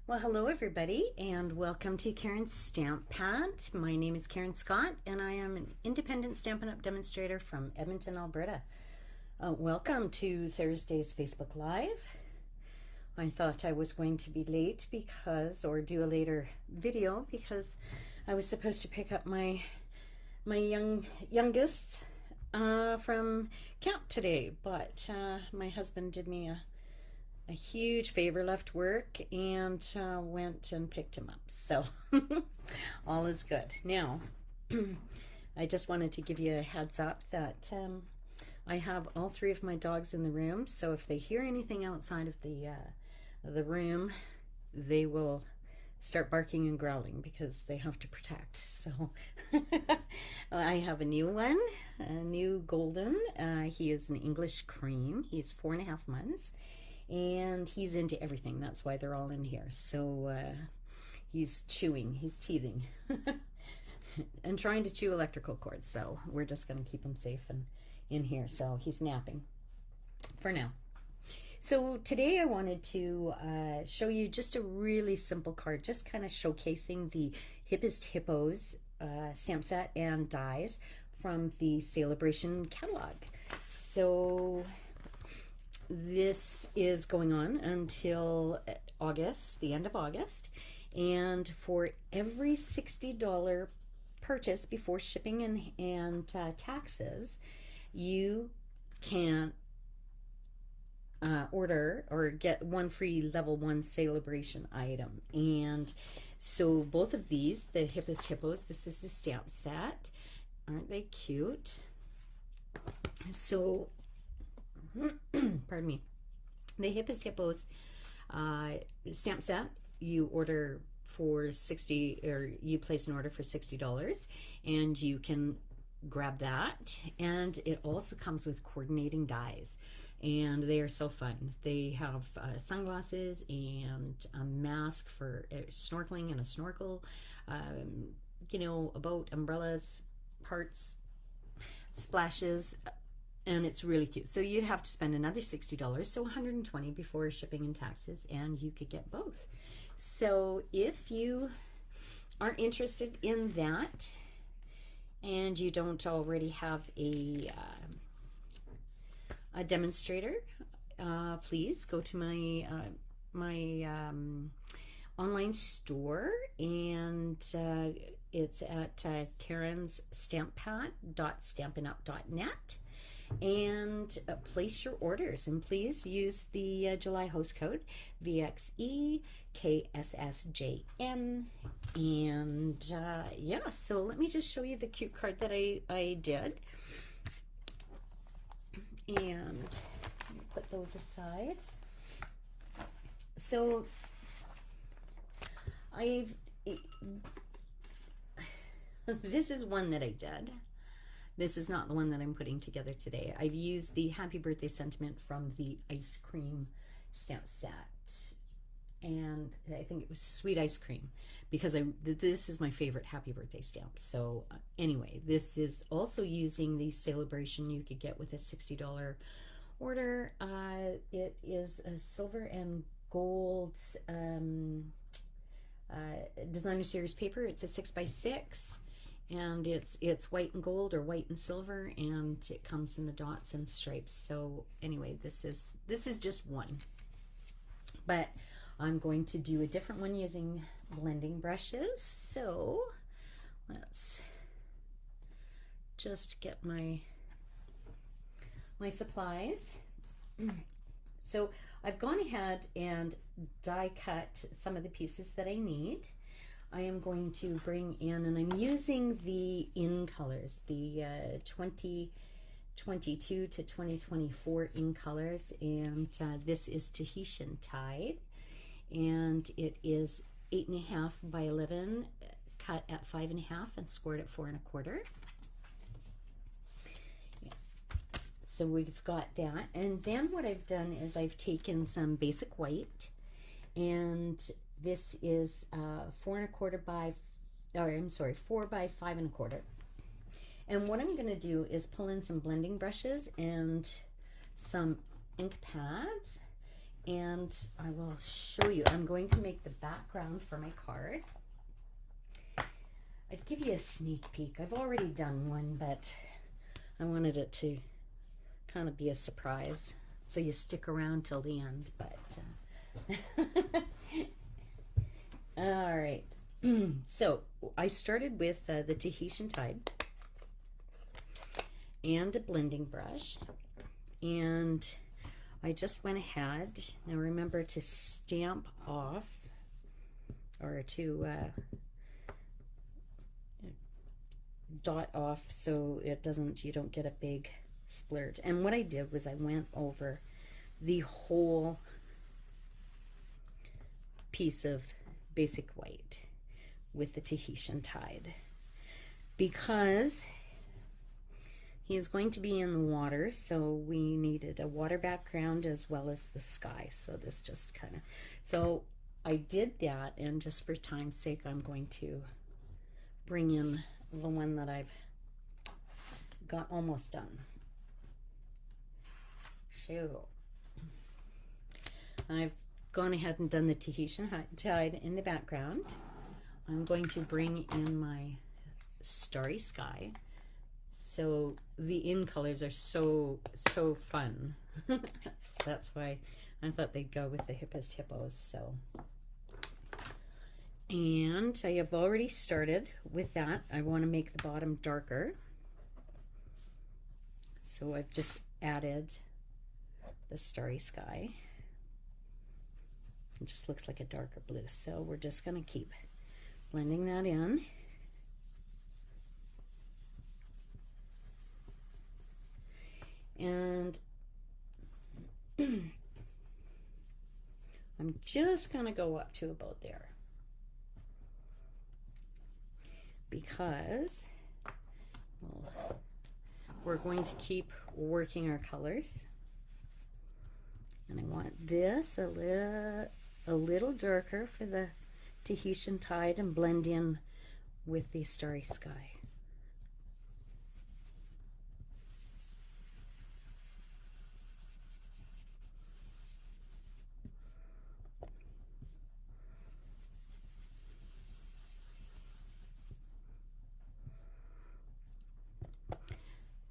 Well, hello everybody, and welcome to Karen's Stamp Pad. My name is Karen Scott, and I am an independent Stampin' Up! Demonstrator from Edmonton, Alberta. Welcome to Thursday's Facebook Live. I thought I was going to be late or do a later video because I was supposed to pick up my youngest from camp today, but my husband did me a huge favor, left work and went and picked him up. So all is good. Now, I just wanted to give you a heads up that I have all three of my dogs in the room. So if they hear anything outside of the room, they will start barking and growling because they have to protect. So I have a new one, a new golden. He is an English cream. He's 4.5 months. And he's into everything. That's why they're all in here. So he's chewing, he's teething, and trying to chew electrical cords. So we're just going to keep him safe and in here. So he's napping for now. So today I wanted to show you just a really simple card, just kind of showcasing the Hippest Hippos stamp set and dies from the Celebration catalog. So this is going on until August, the end of August, and for every $60 purchase before shipping and taxes, you can order or get one free level 1 celebration item. And so both of these, the Hippest Hippos, this is the stamp set. Aren't they cute? So pardon me, the Hippest Hippos stamp set, you order for 60, or you place an order for $60 and you can grab that. And it also comes with coordinating dies, and they are so fun. They have sunglasses and a mask for snorkeling and a snorkel, you know, a boat, umbrellas, parts, splashes, and it's really cute. So you'd have to spend another $60, so $120 before shipping and taxes, and you could get both. So if you are interested in that and you don't already have a demonstrator, please go to my online store, and it's at karensStampPad.stampinup.net. And place your orders, and please use the July host code VXEKSSJN. And yeah, so let me just show you the cute card that I did, and put those aside. So this is one that I did. This is not the one that I'm putting together today. I've used the Happy Birthday sentiment from the ice cream stamp set, and I think it was sweet ice cream, because this is my favorite Happy Birthday stamp. So anyway, this is also using the celebration you could get with a $60 order. It is a silver and gold designer series paper. It's a 6x6. And it's white and gold, or white and silver, and it comes in the dots and stripes. So anyway, this is just one, but I'm going to do a different one using blending brushes. So let's just get my supplies. So I've gone ahead and die cut some of the pieces that I need. I am going to bring in, and I'm using the in colors, the 2022 to 2024 in colors, and this is Tahitian Tide, and it is 8.5 by 11, cut at 5.5 and scored at 4 1/4. So we've got that, and then what I've done is I've taken some basic white, and this is 4 1/4 by, or I'm sorry, 4 by 5 1/4. And what I'm going to do is pull in some blending brushes and some ink pads, and I will show you. I'm going to make the background for my card. I'd give you a sneak peek. I've already done one, but I wanted it to kind of be a surprise, so you stick around till the end. But all right. So I started with the Tahitian Tide and a blending brush, and I just went ahead. Now remember to stamp off, or to dot off so it doesn't, you don't get a big splurge. And what I did was I went over the whole piece of basic white with the Tahitian Tide, because he is going to be in the water, so we needed a water background as well as the sky. So this just kind of, so I did that, and just for time's sake I'm going to bring in the one that I've got almost done. So I've gone ahead and done the Tahitian Tide in the background. I'm going to bring in my starry sky. So the in colors are so fun. That's why I thought they'd go with the Hippest Hippos. So, and I have already started with that. I want to make the bottom darker, so I've just added the starry sky. It just looks like a darker blue, so we're just going to keep blending that in. And I'm just going to go up to about there, because we're going to keep working our colors, and I want this a little darker for the Tahitian Tide and blend in with the starry sky.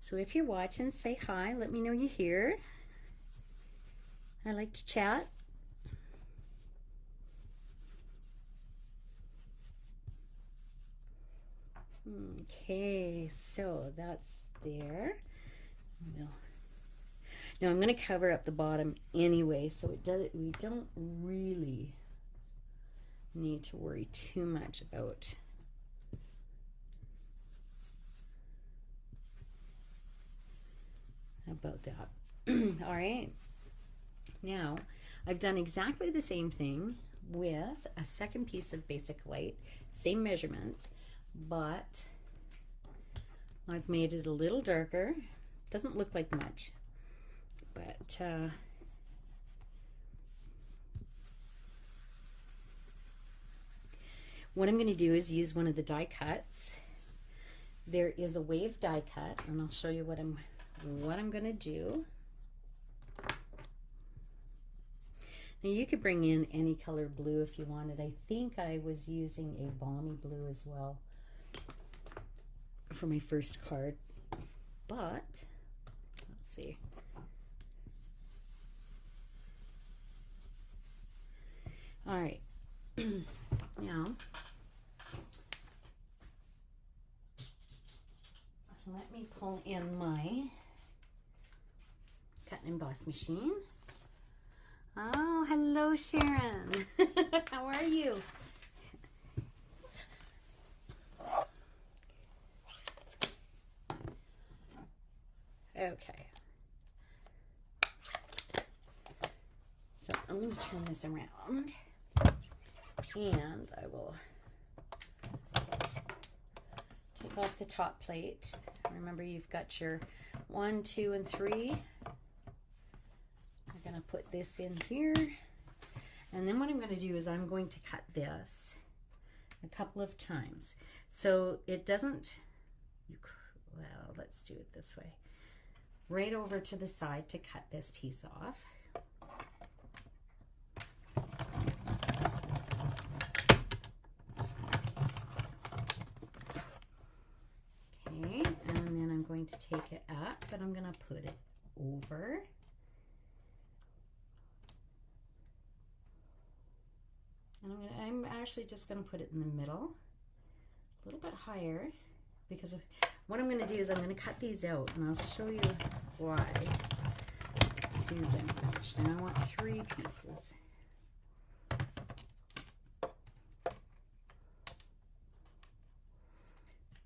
So if you're watching, say hi. Let me know you're here. I like to chat. Okay, so that's there. Now I'm going to cover up the bottom anyway, so we don't really need to worry too much about that. All right, now I've done exactly the same thing with a second piece of basic white, same measurements, but I've made it a little darker. Doesn't look like much, but what I'm going to do is use one of the die cuts. There is a wave die cut, and I'll show you what I'm going to do. Now you could bring in any color blue if you wanted. I think I was using a balmy blue as well for my first card, but let's see. All right, now let me pull in my cut and emboss machine. Oh, hello, Sharon. How are you? Okay. So I'm going to turn this around, and I will take off the top plate. Remember, you've got your 1, 2, and 3. I'm going to put this in here, and then what I'm going to do is I'm going to cut this a couple of times so it doesn't, well, let's do it this way. Right over to the side to cut this piece off. take it up, but I'm gonna put it over. And I'm actually just gonna put it in the middle, a little bit higher, because what I'm gonna do is I'm gonna cut these out, and I'll show you why as soon as I'm finished. Now I want 3 pieces.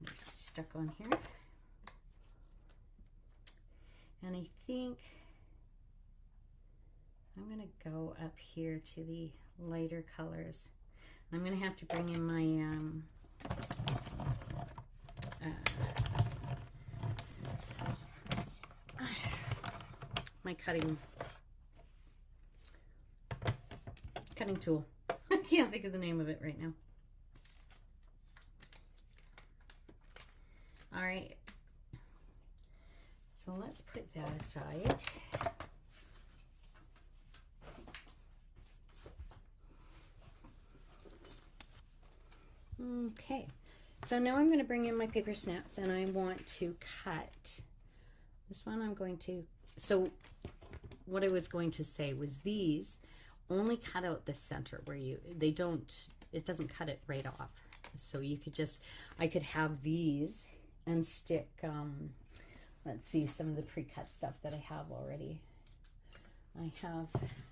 They're stuck on here. And I think I'm gonna go up here to the lighter colors. I'm gonna have to bring in my cutting tool. I can't think of the name of it right now. All right, so let's put that aside. Okay, so now I'm going to bring in my paper snaps, and I want to cut this one. I'm going to, so what I was going to say was these only cut out the center where it doesn't cut it right off. So you could just, I could have these and stick, let's see, some of the pre-cut stuff that I have already.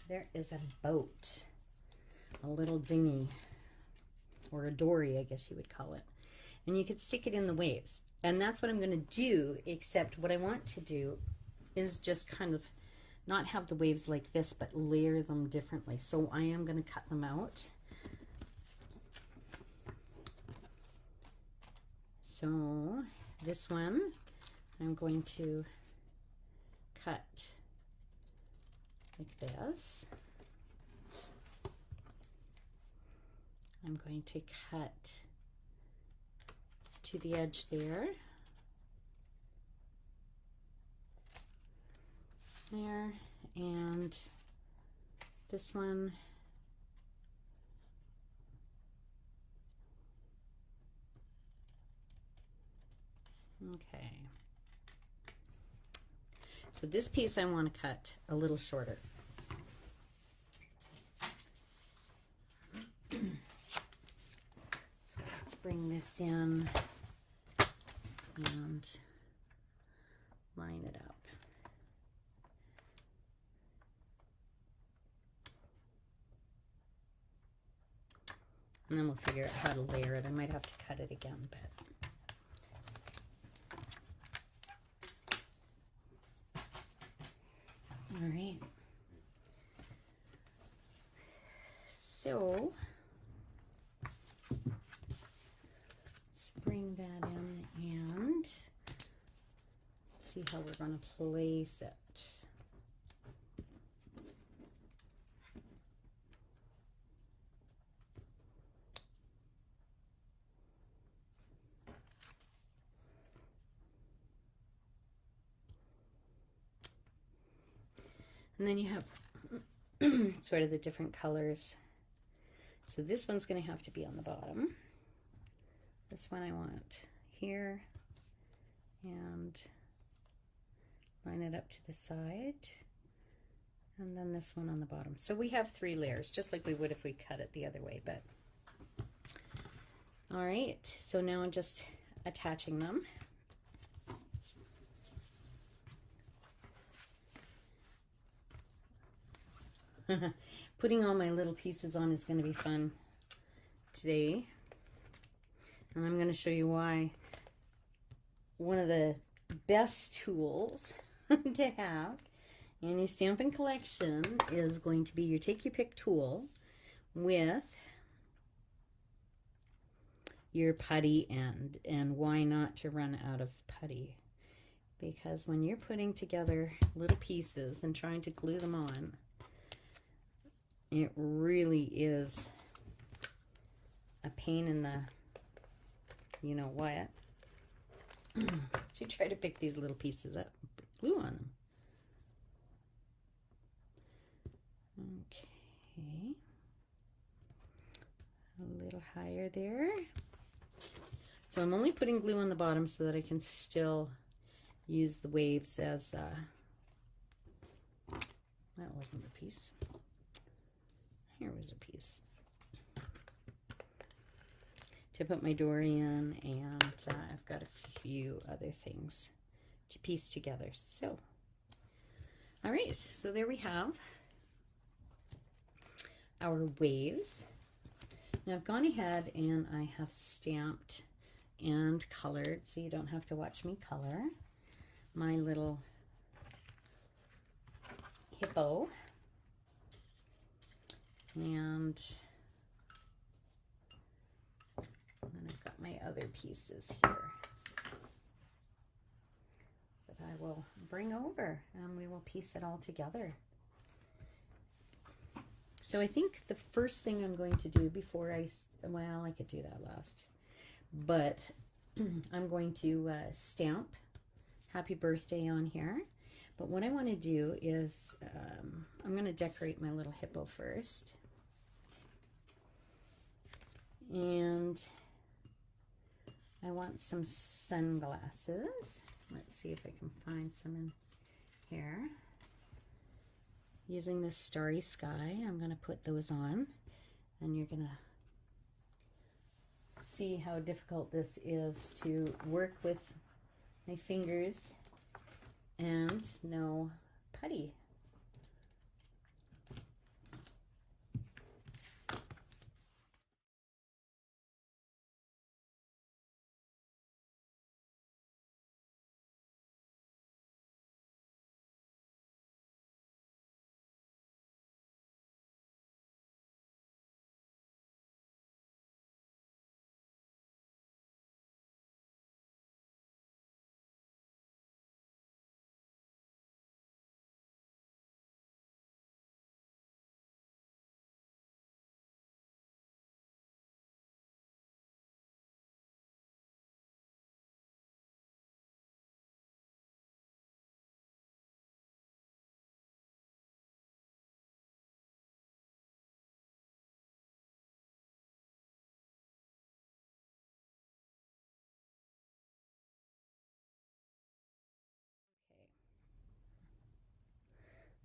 There is a boat, a little dinghy, or a dory, I guess you would call it. And you could stick it in the waves. And that's what I'm going to do, except what I want to do is just kind of not have the waves like this, but layer them differently. So I am going to cut them out. So this one, I'm going to cut like this. I'm going to cut to the edge there. There, and this one okay. So this piece I want to cut a little shorter. So let's bring this in and line it up. And then we'll figure out how to layer it. I might have to cut it again, but all right. So let's bring that in and see how we're going to place it. And then you have sort of the different colors. So this one's going to have to be on the bottom. This one I want here, and line it up to the side. And then this one on the bottom. So we have 3 layers, just like we would if we cut it the other way. But all right, so now I'm just attaching them. Putting all my little pieces on is going to be fun today, and I'm going to show you why. One of the best tools to have in your Stampin' collection is going to be your Take Your Pick tool with your putty end. And why not to run out of putty? Because when you're putting together little pieces and trying to glue them on, it really is a pain in the you know what. So try to pick these little pieces up, put glue on them. Okay, a little higher there. So I'm only putting glue on the bottom so that I can still use the waves as, that wasn't the piece. Here was a piece to put my door in, and I've got a few other things to piece together. So, all right, so there we have our waves. Now I've gone ahead and I have stamped and colored, so you don't have to watch me color, my little hippo. And then I've got my other pieces here that I will bring over, and we will piece it all together. So I think the first thing I'm going to do before well, I could do that last, but I'm going to stamp happy birthday on here. But what I want to do is I'm going to decorate my little hippo first. And I want some sunglasses. Let's see if I can find some in here. Using this starry sky, I'm going to put those on, and you're going to see how difficult this is to work with my fingers and no putty.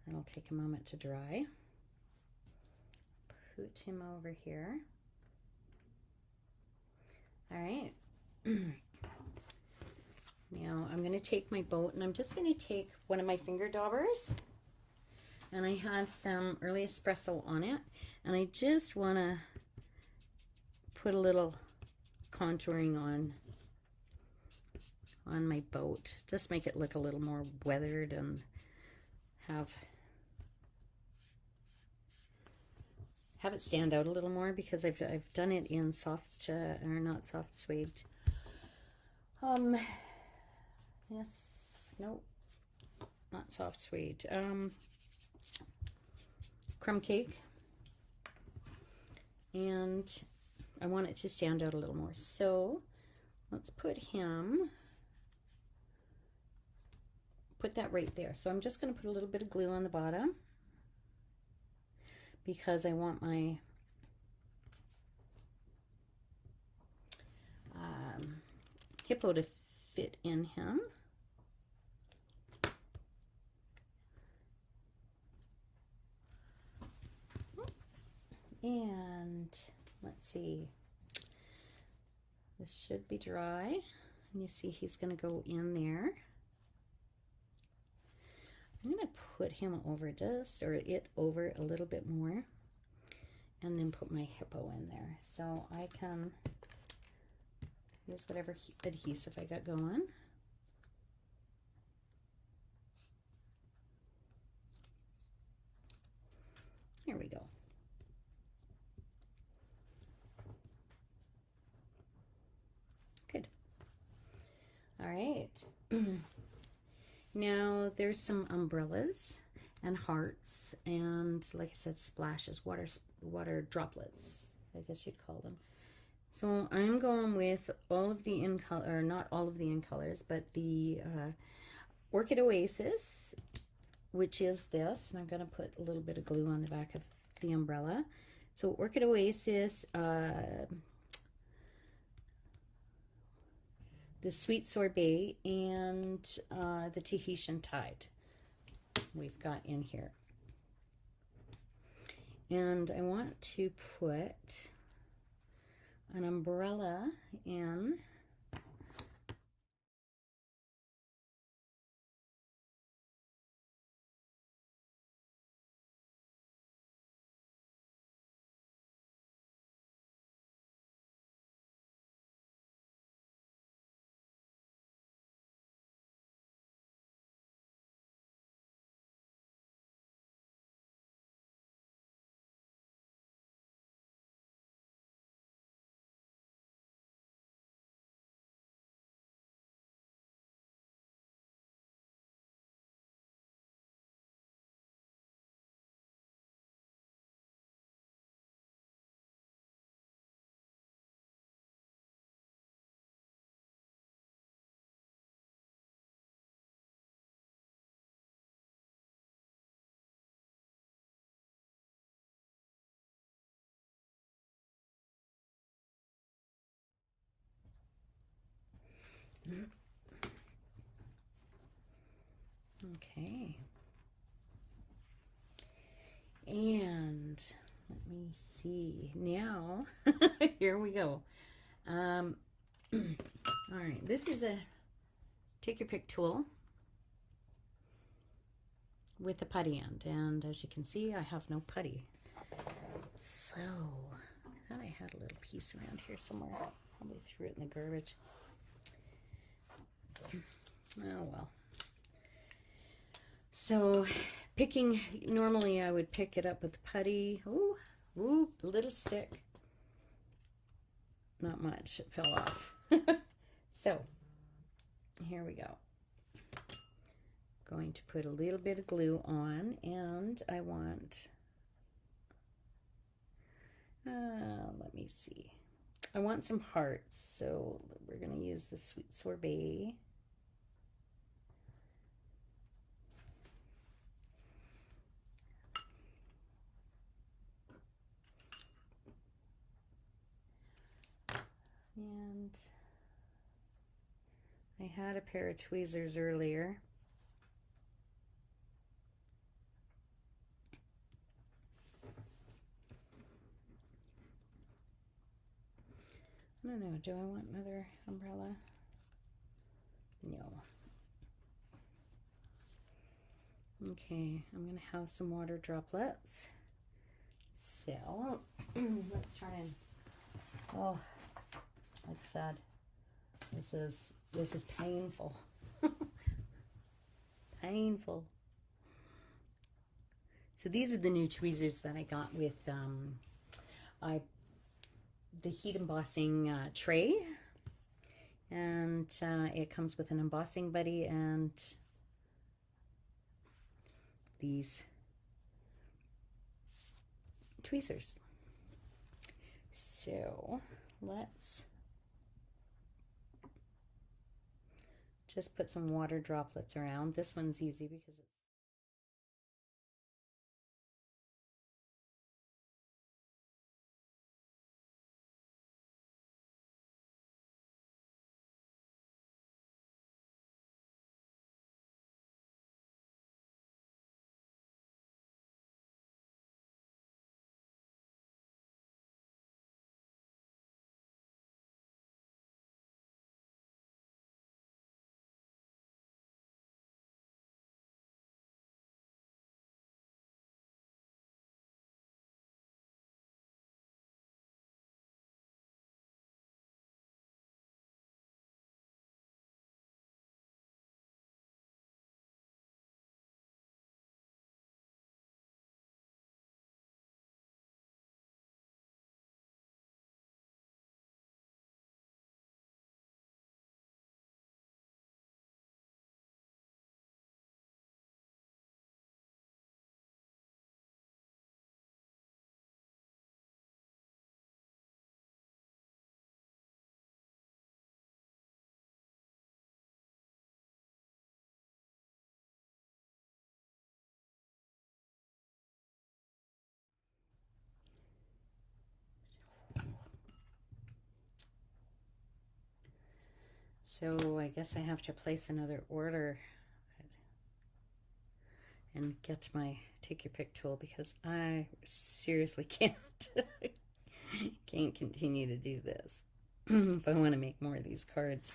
That'll take a moment to dry. Put him over here. All right. Now I'm going to take my boat, and I'm just going to take one of my finger daubers, and I have some early espresso on it, and I just want to put a little contouring on my boat. Just make it look a little more weathered and have it stand out a little more, because I've done it in soft or not soft suede. Yes, no, not soft suede. Crumb cake, and I want it to stand out a little more. So let's put that right there. So I'm just going to put a little bit of glue on the bottom, because I want my hippo to fit in him. And let's see, this should be dry, and you see he's going to go in there. I'm going to put him over it over a little bit more, and then put my hippo in there. So I can use whatever adhesive I got going. Here we go. Good. All right. Now there's some umbrellas and hearts, and like I said, splashes, water droplets, I guess you'd call them. So I'm going with all of the in color, or not all of the in colors, but the Orchid Oasis, which is this, and I'm going to put a little bit of glue on the back of the umbrella. So Orchid the sweet sorbet and the Tahitian tide we've got in here. And I want to put an umbrella in. Okay. And let me see. Now, here we go. All right, this is a take your pick tool with a putty end. And as you can see, I have no putty. So, I thought I had a little piece around here somewhere. Probably threw it in the garbage. Oh well. So picking, normally I would pick it up with putty. Ooh, ooh, a little stick. Not much, it fell off. So here we go. Going to put a little bit of glue on, and I want, let me see. I want some hearts, so we're going to use the sweet sorbet. And I had a pair of tweezers earlier. I don't know, do I want another umbrella? No. Okay, I'm going to have some water droplets. So, let's try and, oh, like I said, this is painful. Painful. So these are the new tweezers that I got with the heat embossing tray, and it comes with an embossing buddy and these tweezers. So let's just put some water droplets around. This one's easy because it's So I guess I have to place another order and get my take your pick tool, because I seriously can't continue to do this if I want to make more of these cards.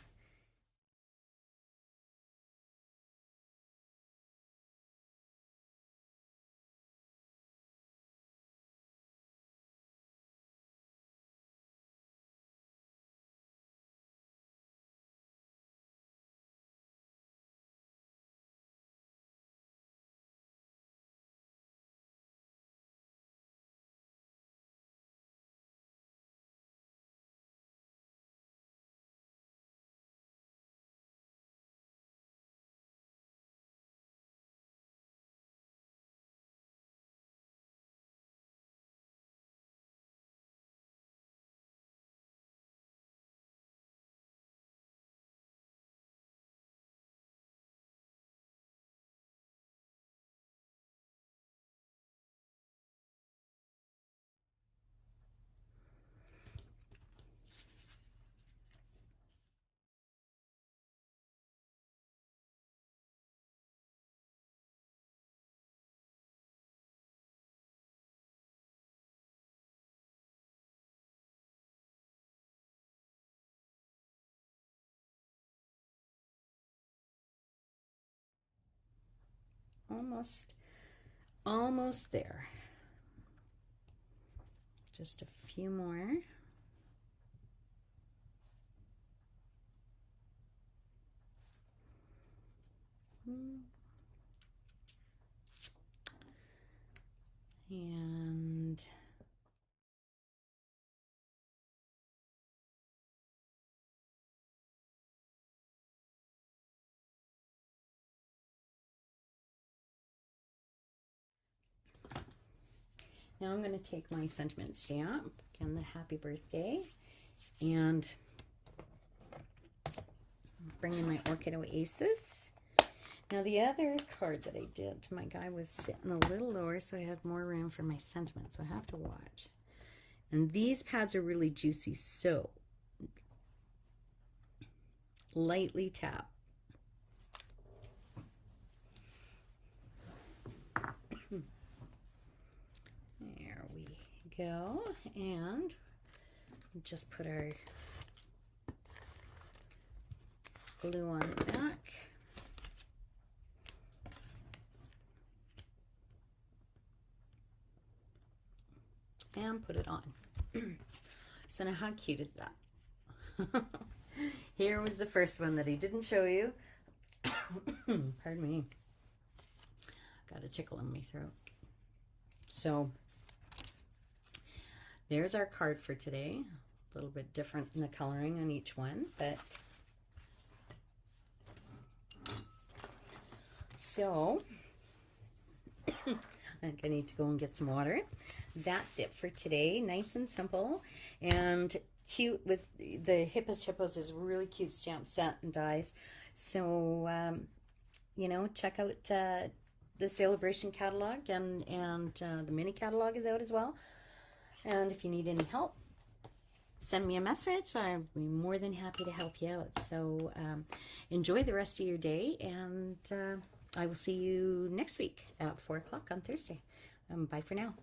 Almost there. Just a few more. And now I'm going to take my sentiment stamp, again the happy birthday, and bring in my Orchid Oasis. Now the other card that I did, my guy was sitting a little lower, so I had more room for my sentiment, so I have to watch. And these pads are really juicy, so lightly tap. There we go, and just put our glue on the back. And put it on. So now how cute is that? Here was the first one that he didn't show you. Pardon me. Got a tickle in my throat. So there's our card for today. A little bit different in the coloring on each one, but so I think I need to go and get some water. That's it for today. Nice and simple and cute. With the Hippest Hippos is a really cute stamp set and dies. So you know, check out the celebration catalog, and the mini catalog is out as well. And if you need any help, send me a message. I'd be more than happy to help you out. So enjoy the rest of your day, and I will see you next week at 4 o'clock on Thursday. Bye for now.